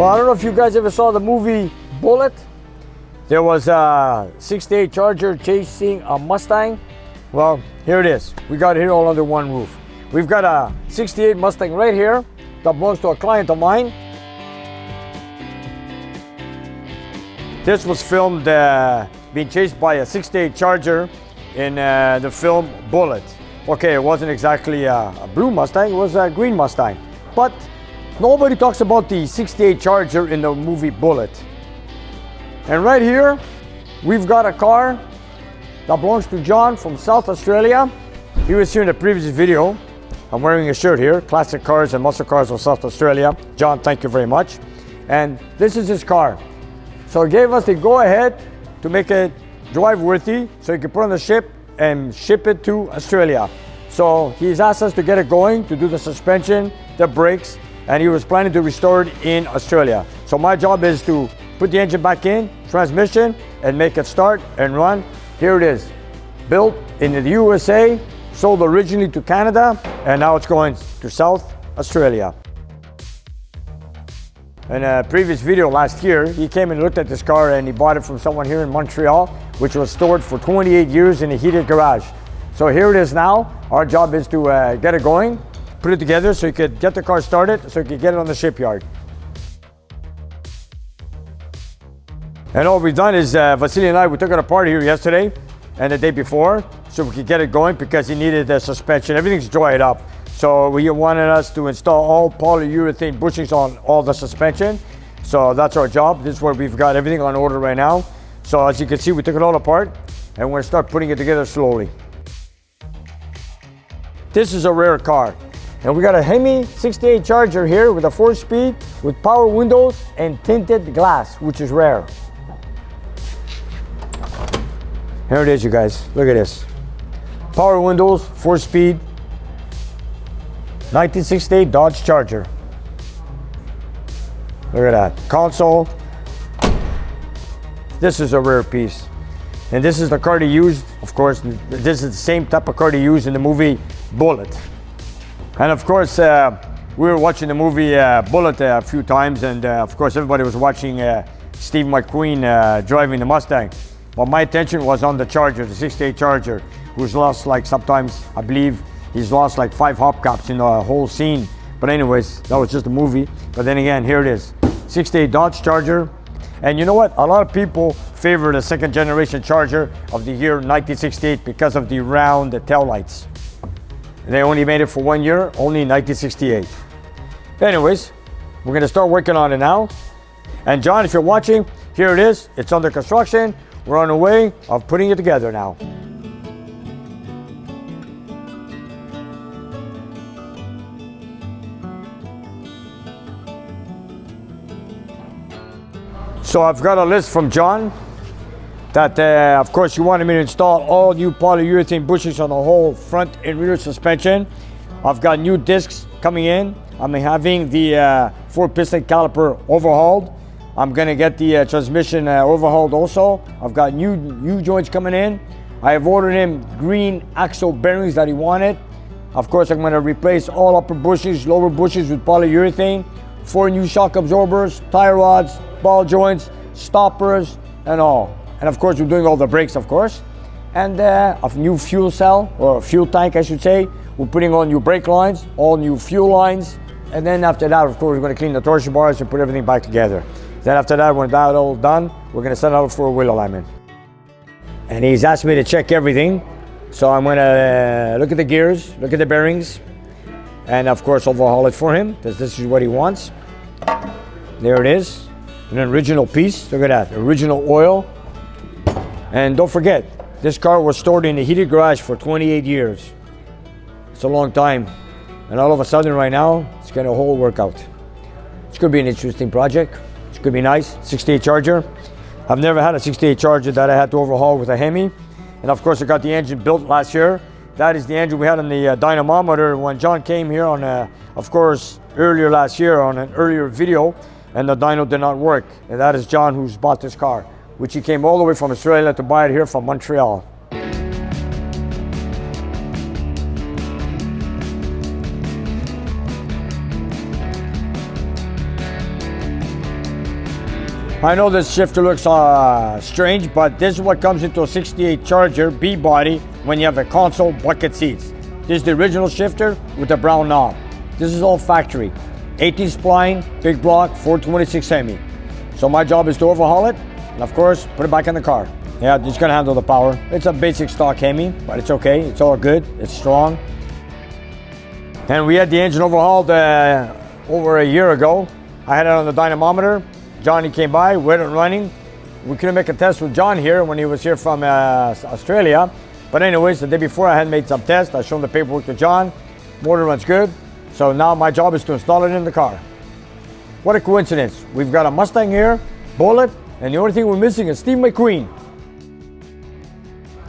Well, I don't know if you guys ever saw the movie Bullitt. There was a 68 Charger chasing a Mustang. Well, here it is. We got it here all under one roof. We've got a 68 Mustang right here that belongs to a client of mine. This was filmed being chased by a 68 Charger in the film Bullitt. Okay, it wasn't exactly a blue Mustang, it was a green Mustang. But nobody talks about the 68 Charger in the movie Bullitt. And right here, we've got a car that belongs to John from South Australia. He was here in the previous video. I'm wearing a shirt here, Classic Cars and Muscle Cars of South Australia. John, thank you very much. And this is his car. So he gave us the go-ahead to make it drive-worthy so he could put on the ship and ship it to Australia. So he's asked us to get it going, to do the suspension, the brakes, and he was planning to restore it in Australia. So my job is to put the engine back in, transmission, and make it start and run. Here it is, built in the USA, sold originally to Canada, and now it's going to South Australia. In a previous video last year, he came and looked at this car and he bought it from someone here in Montreal, which was stored for 28 years in a heated garage. So here it is now. Our job is to get it going, put it together so you could get the car started, so you could get it on the shipyard. And all we've done is, Vasily and I, we took it apart here yesterday and the day before, so we could get it going because he needed the suspension. Everything's dried up. So he wanted us to install all polyurethane bushings on all the suspension. So that's our job. This is where we've got everything on order right now. So as you can see, we took it all apart and we're gonna start putting it together slowly. This is a rare car. And we got a HEMI 68 Charger here with a 4-speed with power windows and tinted glass, which is rare. Here it is, you guys. Look at this. Power windows, 4-speed, 1968 Dodge Charger. Look at that. Console. This is a rare piece. And this is the car they used, of course, this is the same type of car they used in the movie Bullitt. And of course, we were watching the movie Bullitt a few times, and of course everybody was watching Steve McQueen driving the Mustang. But my attention was on the Charger, the 68 Charger, who's lost like sometimes, I believe, he's lost like 5 hubcaps in the whole scene. But anyways, that was just a movie. But then again, here it is, 68 Dodge Charger. And you know what? A lot of people favor the second generation Charger of the year 1968 because of the round taillights. They only made it for 1 year, only in 1968. Anyways, we're gonna start working on it now. And John, if you're watching, here it is. It's under construction. We're on the way of putting it together now. So I've got a list from John that, of course, you wanted me to install all new polyurethane bushings on the whole front and rear suspension. I've got new discs coming in. I'm having the 4-piston caliper overhauled. I'm gonna get the transmission overhauled also. I've got new joints coming in. I have ordered him green axle bearings that he wanted. Of course, I'm gonna replace all upper bushings, lower bushings with polyurethane. 4 new shock absorbers, tie rods, ball joints, stoppers, and all. And of course, we're doing all the brakes, of course. And a new fuel cell, or fuel tank, I should say. We're putting on new brake lines, all new fuel lines. And then after that, of course, we're gonna clean the torsion bars and put everything back together. Then after that, when that's all done, we're gonna send out for a wheel alignment. And he's asked me to check everything. So I'm gonna look at the gears, look at the bearings, and of course overhaul it for him, because this is what he wants. There it is, an original piece. Look at that, original oil. And don't forget, this car was stored in a heated garage for 28 years. It's a long time. And all of a sudden right now, it's gonna whole work out. It's gonna be an interesting project. It's gonna be nice, 68 Charger. I've never had a 68 Charger that I had to overhaul with a HEMI. And of course, I got the engine built last year. That is the engine we had on the dynamometer when John came here on, of course, earlier last year on an earlier video, and the dyno did not work. And that is John who's bought this car, which he came all the way from Australia to buy it here from Montreal. I know this shifter looks strange, but this is what comes into a 68 Charger B body when you have a console bucket seats. This is the original shifter with the brown knob. This is all factory. 18 spline, big block, 426 HEMI. So my job is to overhaul it, and of course, put it back in the car. Yeah, it's gonna handle the power. It's a basic stock HEMI, but it's okay. It's all good. It's strong. And we had the engine overhauled over a year ago. I had it on the dynamometer. Johnny came by, we had it running. We couldn't make a test with John here when he was here from Australia. But anyways, the day before I had made some tests. I showed the paperwork to John. Motor runs good. So now my job is to install it in the car. What a coincidence. We've got a Mustang here, Bullitt, and the only thing we're missing is Steve McQueen.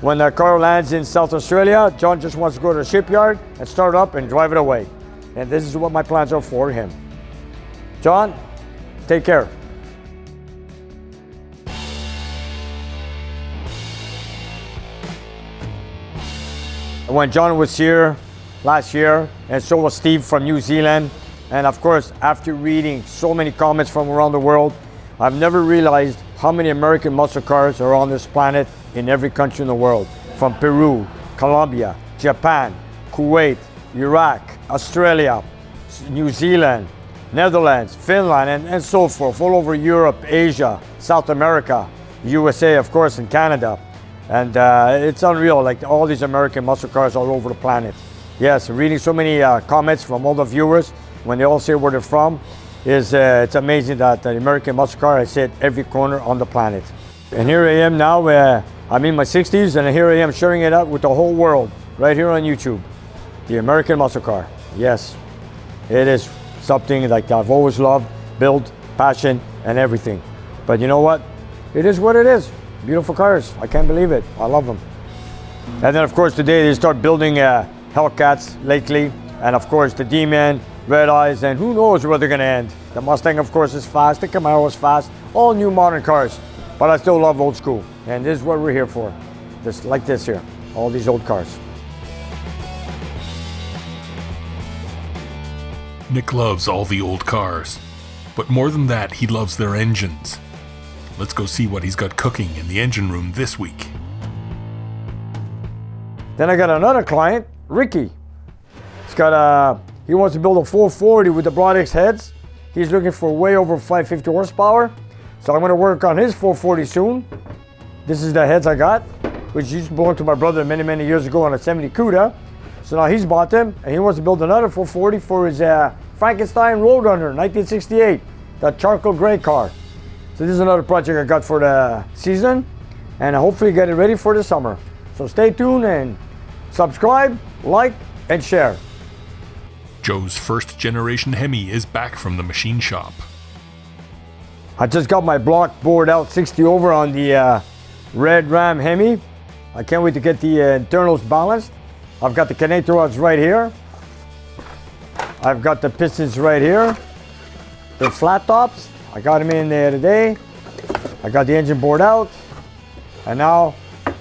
When the car lands in South Australia, John just wants to go to the shipyard and start up and drive it away. And this is what my plans are for him. John, take care. When John was here last year, and so was Steve from New Zealand, and of course, after reading so many comments from around the world, I've never realized how many American muscle cars are on this planet in every country in the world. From Peru, Colombia, Japan, Kuwait, Iraq, Australia, New Zealand, Netherlands, Finland, and so forth, all over Europe, Asia, South America, USA, of course, and Canada. And it's unreal, like all these American muscle cars all over the planet. Yes, reading so many comments from all the viewers, when they all say where they're from, it's amazing that the American muscle car has hit every corner on the planet. And here I am now, I'm in my 60s, and here I am sharing it out with the whole world, right here on YouTube. The American muscle car. Yes, it is something like I've always loved, build, passion, and everything. But you know what? It is what it is. Beautiful cars. I can't believe it. I love them. And then, of course, today they start building Hellcats lately. And, of course, the D-Man, Red Eyes, and who knows where they're going to end. The Mustang, of course, is fast. The Camaro is fast. All new modern cars. But I still love old school. And this is what we're here for. Just like this here. All these old cars. Nick loves all the old cars. But more than that, he loves their engines. Let's go see what he's got cooking in the engine room this week. Then I got another client, Ricky. He wants to build a 440 with the Broadex heads. He's looking for way over 550 horsepower. So I'm going to work on his 440 soon. This is the heads I got, which used to belong to my brother many, many years ago on a 70 Cuda. So now he's bought them, and he wants to build another 440 for his Frankenstein Roadrunner 1968, that charcoal gray car. So this is another project I got for the season, and I hopefully get it ready for the summer. So stay tuned and subscribe, like, and share. Joe's first generation Hemi is back from the machine shop. I just got my block bored out 60 over on the red Ram Hemi. I can't wait to get the internals balanced. I've got the connector rods right here. I've got the pistons right here. The flat tops. I got them in there today. I got the engine bored out. And now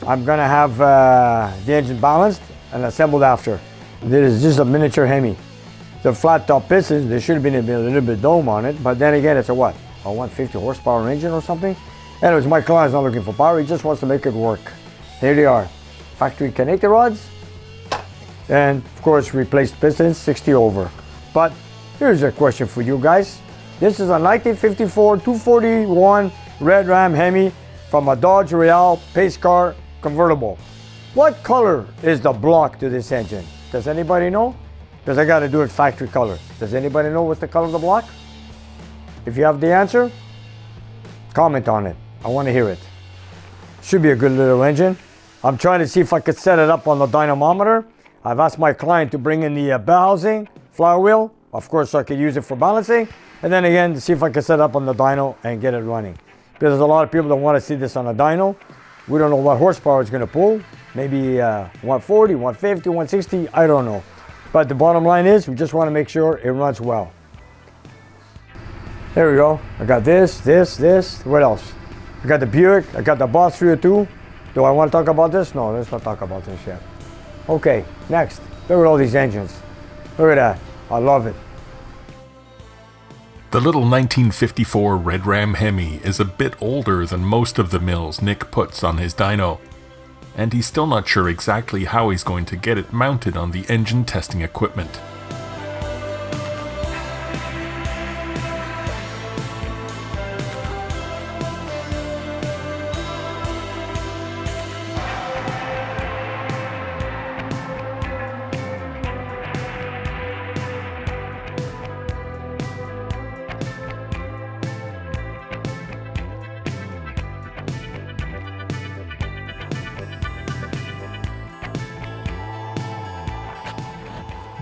I'm gonna have the engine balanced and assembled after. This is just a miniature Hemi. The flat top pistons, there should have been a little bit dome on it, but then again, it's a what? A 150 horsepower engine or something? Anyways, my client's not looking for power, he just wants to make it work. Here they are. Factory connector rods. And of course, replaced pistons, 60 over. But here's a question for you guys. This is a 1954 241 Red Ram Hemi from a Dodge Real pace car convertible. What color is the block to this engine? Does anybody know? Because I got to do it factory color. Does anybody know what's the color of the block? If you have the answer, comment on it. I want to hear it. Should be a good little engine. I'm trying to see if I could set it up on the dynamometer. I've asked my client to bring in the bell housing, flywheel, of course, so I could use it for balancing. And then again, to see if I can set it up on the dyno and get it running. Because there's a lot of people that want to see this on a dyno. We don't know what horsepower it's going to pull. Maybe 140, 150, 160, I don't know. But the bottom line is, we just want to make sure it runs well. There we go. I got this. What else? I got the Buick. I got the Boss 302. Do I want to talk about this? No, let's not talk about this yet. Okay, next. Look at all these engines. Look at that. I love it. The little 1954 Red Ram Hemi is a bit older than most of the mills Nick puts on his dyno, and he's still not sure exactly how he's going to get it mounted on the engine testing equipment.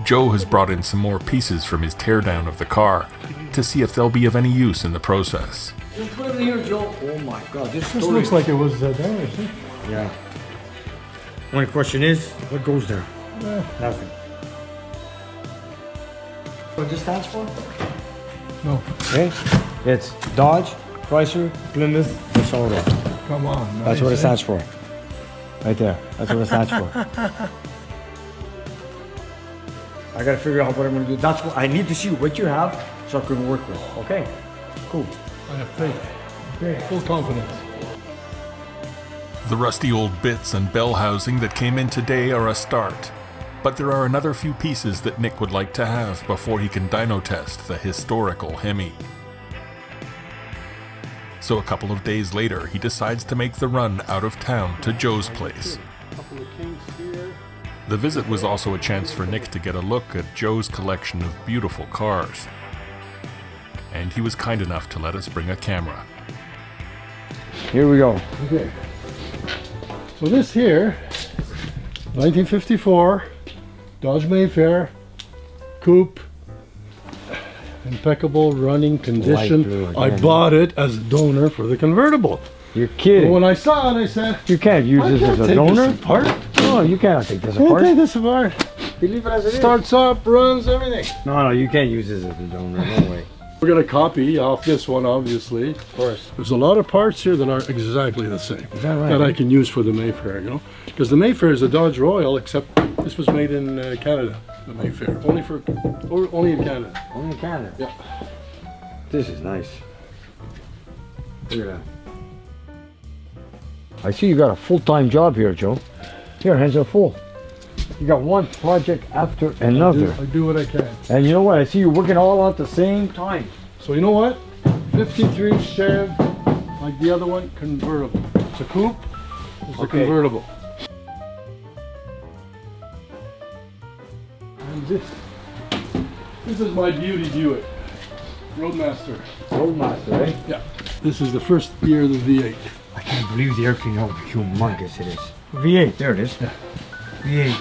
Joe has brought in some more pieces from his teardown of the car to see if they'll be of any use in the process. Just put it here, Joe. Oh my God, this looks like it was damaged. Eh? Yeah. Only question is, what goes there? Nothing. What this stands for? No. Okay. It's Dodge, Chrysler, Plymouth, DeSoto. Come on. Nice, That's what it stands for. Right there. That's what it stands for. I gotta figure out what I'm gonna do. That's what I need to see what you have so I can work with. Okay. Cool. I have faith. Okay. Full confidence. The rusty old bits and bell housing that came in today are a start, but there are another few pieces that Nick would like to have before he can dyno test the historical Hemi. So a couple of days later, he decides to make the run out of town to Joe's place. The visit was also a chance for Nick to get a look at Joe's collection of beautiful cars. And he was kind enough to let us bring a camera. Here we go. Okay. So this here, 1954, Dodge Mayfair, coupe, impeccable running condition. Light blue I again. bought it as a donor for the convertible. You're kidding. But when I saw it, I said, You can't use I this can't as a take donor? this apart. No, you cannot take this Can't apart. take this apart. You leave it as it is. Starts up, runs, everything. No, you can't use this as a donor. No way. We're gonna copy off this one, obviously. Of course. There's a lot of parts here that are exactly the same. Is that right? That I can use for the Mayfair, you know? Because the Mayfair is a Dodge Royal, except this was made in Canada, the Mayfair. Only in Canada. Only in Canada. Yeah. This is nice. Look at that. I see you got a full-time job here, Joe. Your hands are full. You got one project after another. I do what I can. And you know what? I see you working all at the same time. So you know what? 53 Chev, like the other one, convertible. It's a coupe, it's a Okay. convertible. And this is my beauty Buick. Roadmaster. Roadmaster, eh? Yeah. This is the first year of the V8. I can't believe the airplane, how humongous it is. V8, there it is. Yeah. V8.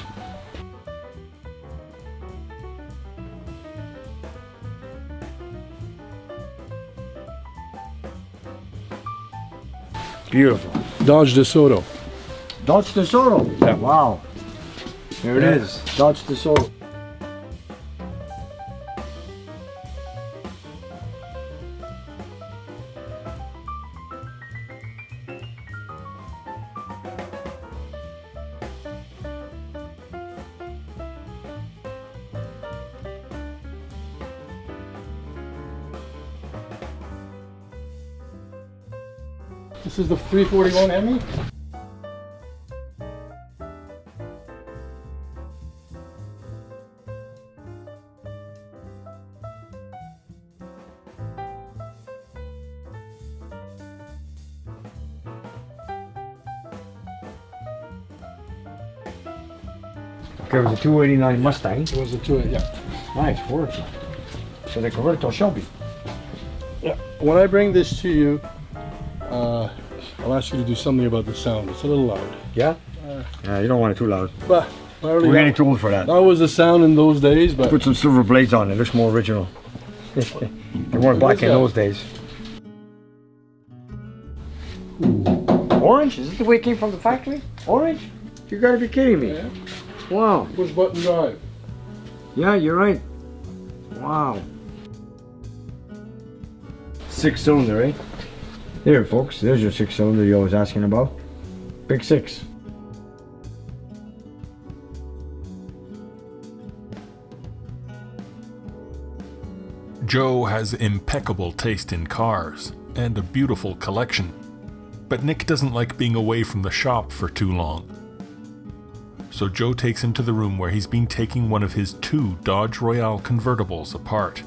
Beautiful. Dodge DeSoto. Dodge DeSoto. Yeah. Wow. There it Yeah. is. Dodge DeSoto. This is the 341 Hemi. Okay, it was a 289 Mustang. It was a two, yeah. Nice work. So they converted to a Shelby. Yeah. When I bring this to you, I'll ask you to do something about the sound. It's a little loud. Yeah? Yeah, you don't want it too loud. But We're getting too old for that. that was the sound in those days, but Put some silver blades on it, looks more original. They weren't black in those days. Orange? Is this the way it came from the factory? Orange? You gotta be kidding me. Yeah. Wow. push button drive. Yeah, you're right. Wow. 6-cylinder, eh? Here, folks, there's your 6-cylinder you was asking about. Big 6. Joe has impeccable taste in cars and a beautiful collection, but Nick doesn't like being away from the shop for too long. So Joe takes him to the room where he's been taking one of his 2 Dodge Royale convertibles apart.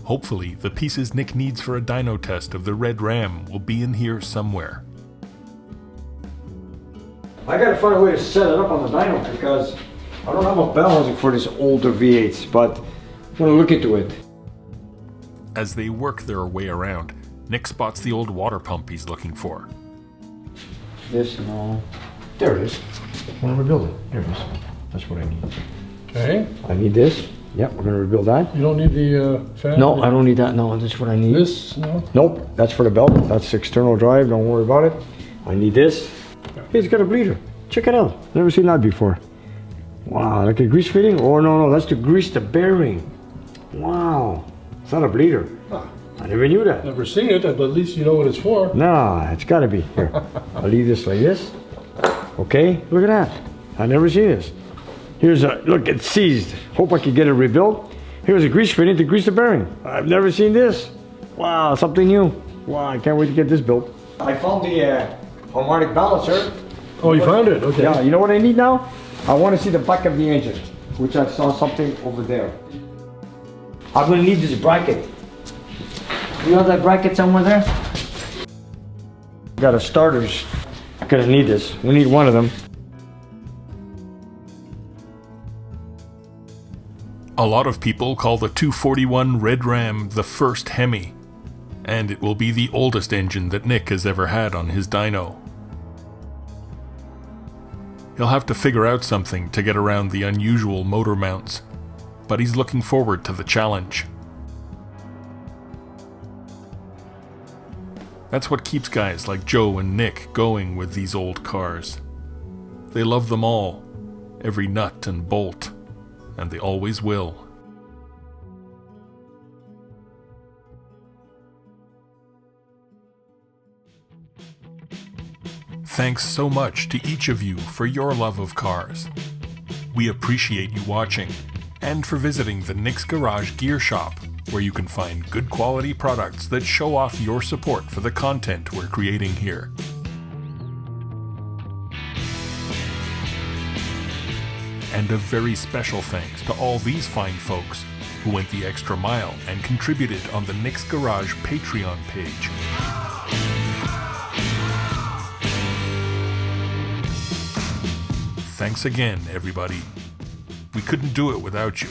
Hopefully, the pieces Nick needs for a dyno test of the Red Ram will be in here somewhere. I gotta find a way to set it up on the dyno because I don't have a bell housing for this older V8s, but I'm gonna look into it. As they work their way around, Nick spots the old water pump he's looking for. This, no. There it is. I'm gonna rebuild it. There it is. That's what I need. Okay. I need this. Yep, we're gonna rebuild that. You don't need the fan? No, I don't need that. No, that's what I need. This? No? Nope, that's for the belt. That's external drive. Don't worry about it. I need this. Hey, it's got a bleeder. Check it out. Never seen that before. Wow, like a grease fitting? Oh, no, that's to grease the bearing. Wow, it's not a bleeder. Huh. I never knew that. Never seen it, but at least you know what it's for. Nah, it's gotta be. Here, I'll leave this like this. Okay, look at that. I never seen this. Here's a, look, it's seized. Hope I can get it rebuilt. Here's a grease fitting to grease the bearing. I've never seen this. Wow, something new. Wow, I can't wait to get this built. I found the harmonic balancer. Oh, you found it? Okay. Yeah, you know what I need now? I want to see the back of the engine, which I saw something over there. I'm gonna need this bracket. You have that bracket somewhere there? Got a starters. Gonna need this. We need one of them. A lot of people call the 241 Red Ram the first Hemi, and it will be the oldest engine that Nick has ever had on his dyno. He'll have to figure out something to get around the unusual motor mounts, but he's looking forward to the challenge. That's what keeps guys like Joe and Nick going with these old cars. They love them all, every nut and bolt, and they always will. Thanks so much to each of you for your love of cars. We appreciate you watching, and for visiting the Nick's Garage Gear Shop, where you can find good quality products that show off your support for the content we're creating here. And a very special thanks to all these fine folks who went the extra mile and contributed on the Nick's Garage Patreon page. Thanks again, everybody. We couldn't do it without you.